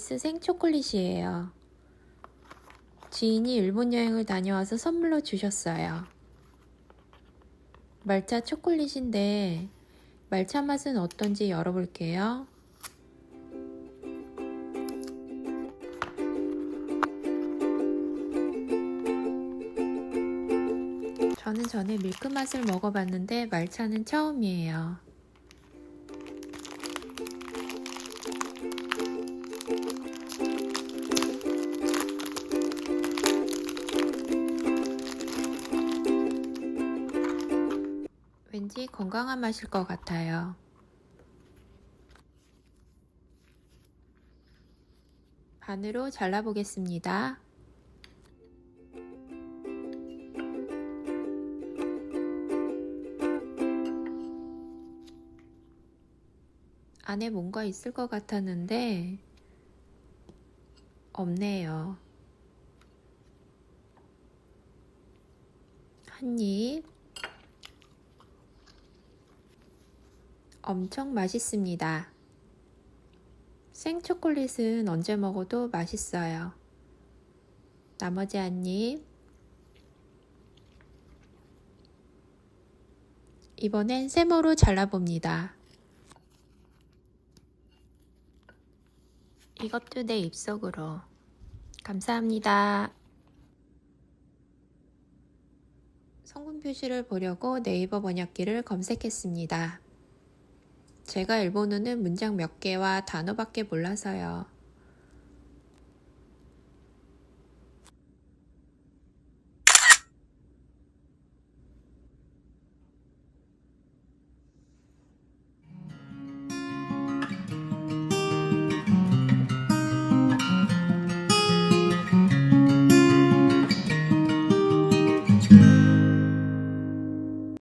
아이스 생초콜릿이에요. 지인이 일본 여행을 다녀와서 선물로 주셨어요. 말차 초콜릿인데 말차 맛은 어떤지 열어볼게요. 저는 전에 밀크 맛을 먹어봤는데 말차는 처음이에요. 왠지 건강한 맛일 것 같아요. 반으로 잘라보겠습니다. 안에 뭔가 있을 것 같았는데 없네요. 한 입. 엄청 맛있습니다. 생초콜릿은 언제 먹어도 맛있어요. 나머지 한 입. 이번엔 세모로 잘라봅니다. 이것도 내 입속으로. 감사합니다. 성분 표시를 보려고 네이버 번역기를 검색했습니다. 제가 일본어는 문장 몇 개와 단어밖에 몰라서요.